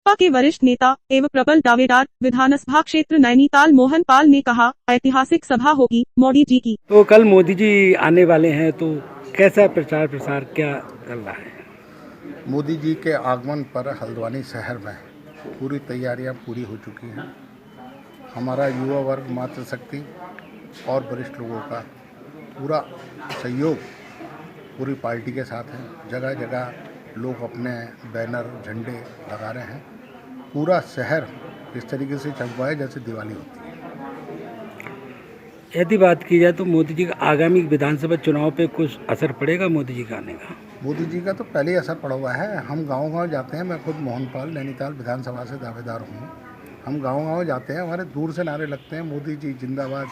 भाजपा के वरिष्ठ नेता एवं प्रबल दावेदार विधानसभा क्षेत्र नैनीताल मोहन पाल ने कहा, ऐतिहासिक सभा होगी मोदी जी की। तो कल मोदी जी आने वाले हैं, तो कैसा प्रचार प्रसार क्या चल रहा है? मोदी जी के आगमन पर हल्द्वानी शहर में पूरी तैयारियां पूरी हो चुकी हैं। हमारा युवा वर्ग, मातृशक्ति और वरिष्ठ लोगों का पूरा सहयोग पूरी पार्टी के साथ है। जगह जगह लोग अपने बैनर, झंडे लगा रहे हैं। पूरा शहर इस तरीके से चमका है जैसे दिवाली होती है। यदि बात की जाए तो मोदी जी का आगामी विधानसभा चुनाव पे कुछ असर पड़ेगा मोदी जी का आने का? मोदी जी का तो पहले ही असर पड़ा हुआ है। हम गांव-गांव जाते हैं। मैं खुद मोहन पाल नैनीताल विधानसभा से दावेदार हूँ। हम गांव-गांव जाते हैं, हमारे दूर से नारे लगते हैं, मोदी जी जिंदाबाद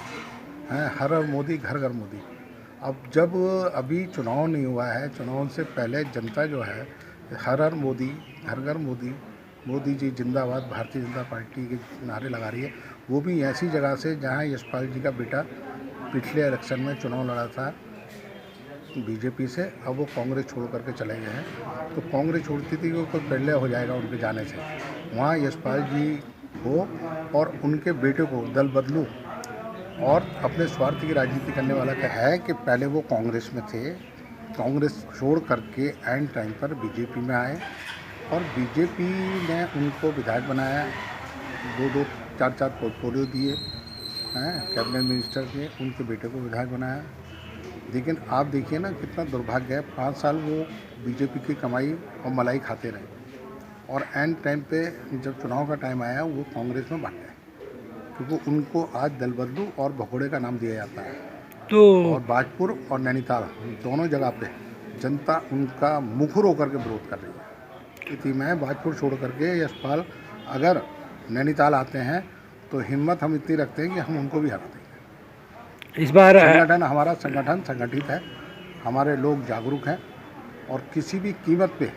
हैं, हर हर मोदी, घर घर मोदी। अब जब अभी चुनाव नहीं हुआ है, चुनाव से पहले जनता जो है हर हर मोदी, घर घर मोदी, मोदी जी जिंदाबाद, भारतीय जनता पार्टी के नारे लगा रही है। वो भी ऐसी जगह से जहाँ यशपाल जी का बेटा पिछले इलेक्शन में चुनाव लड़ा था बीजेपी से, अब वो कांग्रेस छोड़ करके चले गए हैं। तो कांग्रेस छोड़ती थी कि कोई प्रलय हो जाएगा उनके जाने से। वहाँ यशपाल जी हो और उनके बेटे को दल बदलू और अपने स्वार्थ की राजनीति करने वाला क्या है कि पहले वो कांग्रेस में थे, कांग्रेस छोड़ करके एंड टाइम पर बीजेपी में आए और बीजेपी ने उनको विधायक बनाया, 2-2, 4-4 पोर्टफोलियो दिए हैं, कैबिनेट मिनिस्टर के, उनके बेटे को विधायक बनाया। लेकिन आप देखिए ना कितना दुर्भाग्य है, 5 साल वो बीजेपी की कमाई और मलाई खाते रहे और एंड टाइम पे जब चुनाव का टाइम आया वो कांग्रेस में भाग गए, क्योंकि उनको आज दल बदलू और भगोड़े का नाम दिया जाता है। तो और बाजपुर और नैनीताल दोनों जगह पे जनता उनका मुखर होकर के विरोध कर रही है। इसी में बाजपुर छोड़ करके यशपाल अगर नैनीताल आते हैं तो हिम्मत हम इतनी रखते हैं कि हम उनको भी हरा देंगे। इस बार हमारा संगठन संगठित है, हमारे लोग जागरूक हैं और किसी भी कीमत पे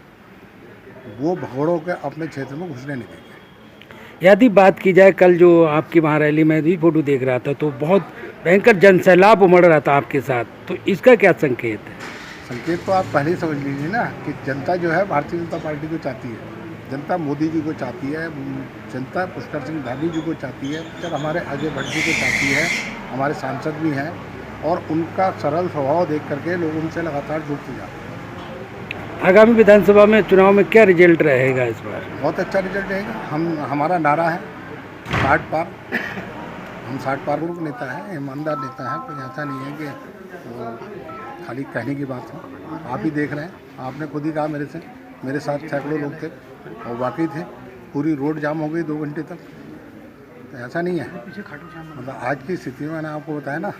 वो भगोड़ों के अपने क्षेत्र में घुसने नहीं देंगे। यदि बात की जाए, कल जो आपकी वहाँ रैली में भी फोटो देख रहा था तो बहुत भयंकर जनसैलाब उमड़ रहा था आपके साथ, तो इसका क्या संकेत है? संकेत तो आप पहले ही समझ लीजिए ना कि जनता जो है भारतीय जनता पार्टी को चाहती है, जनता मोदी जी को चाहती है, जनता पुष्कर सिंह धामी जी को चाहती है, जब हमारे अजय भट्ट जी को चाहती है, हमारे सांसद भी हैं और उनका सरल स्वभाव देख करके लोग उनसे लगातार जुड़ते जाते हैं। आगामी विधानसभा में चुनाव में क्या रिजल्ट रहेगा इस बार? बहुत अच्छा रिजल्ट रहेगा। हमारा नारा है 60 पार। हम 60 पार ग्रुप नेता है, ईमानदार नेता है, कोई ऐसा नहीं है कि खाली कहने की बात है। आप ही देख रहे हैं, आपने खुद ही कहा मेरे साथ सैकड़ों लोग थे और वाकई थे। पूरी रोड जाम हो गई 2 घंटे तक। तो ऐसा नहीं है, मतलब आज की स्थिति में मैंने आपको बताया ना,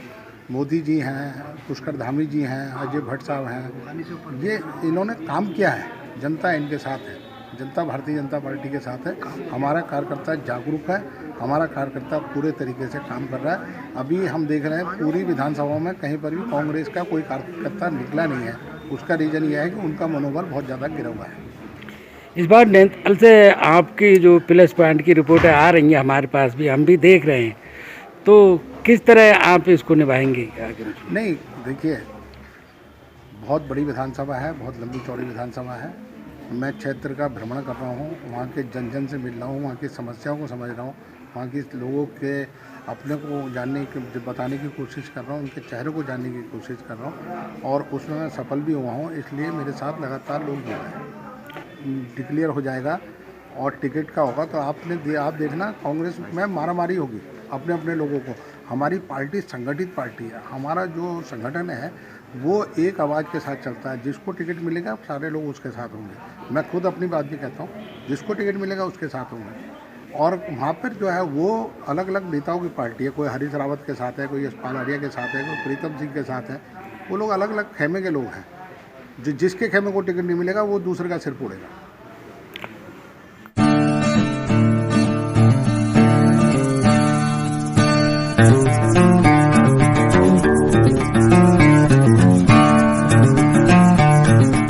मोदी जी हैं, पुष्कर धामी जी हैं, अजय भट्ट साहब हैं, ये इन्होंने काम किया है। जनता इनके साथ है, जनता भारतीय जनता पार्टी के साथ है। हमारा कार्यकर्ता जागरूक है, हमारा कार्यकर्ता पूरे तरीके से काम कर रहा है। अभी हम देख रहे हैं पूरी विधानसभा में कहीं पर भी कांग्रेस का कोई कार्यकर्ता निकला नहीं है। उसका रीज़न यह है कि उनका मनोबल बहुत ज़्यादा गिरा हुआ है। इस बार नैनीताल से आपकी जो प्लस पॉइंट की रिपोर्टें आ रही हैं हमारे पास भी, हम भी देख रहे हैं, तो किस तरह आप इसको निभाएंगे आगे? नहीं, देखिए, बहुत बड़ी विधानसभा है, बहुत लंबी चौड़ी विधानसभा है। मैं क्षेत्र का भ्रमण कर रहा हूँ, वहाँ के जन जन से मिल रहा हूँ, वहाँ की समस्याओं को समझ रहा हूँ, वहाँ के लोगों के अपने को जानने की, बताने की कोशिश कर रहा हूँ, उनके चेहरे को जानने की कोशिश कर रहा हूँ और उसमें मैं सफल भी हुआ हूँ। इसलिए मेरे साथ लगातार लोग जुड़ रहे हैं। डिक्लेयर हो जाएगा और टिकट का होगा तो आप देखना कांग्रेस में मारामारी होगी अपने अपने लोगों को। हमारी पार्टी संगठित पार्टी है, हमारा जो संगठन है वो एक आवाज़ के साथ चलता है। जिसको टिकट मिलेगा सारे लोग उसके साथ होंगे। मैं खुद अपनी बात भी कहता हूँ, जिसको टिकट मिलेगा उसके साथ होंगे। और वहाँ पर जो है वो अलग अलग नेताओं की पार्टी है, कोई हरीश रावत के साथ है, कोई यशपाल आर्या के साथ है, कोई प्रीतम सिंह के साथ है। वो लोग अलग अलग खेमे के लोग हैं। जिसके खेमे को टिकट नहीं मिलेगा वो दूसरे का सिर फोड़ेगा।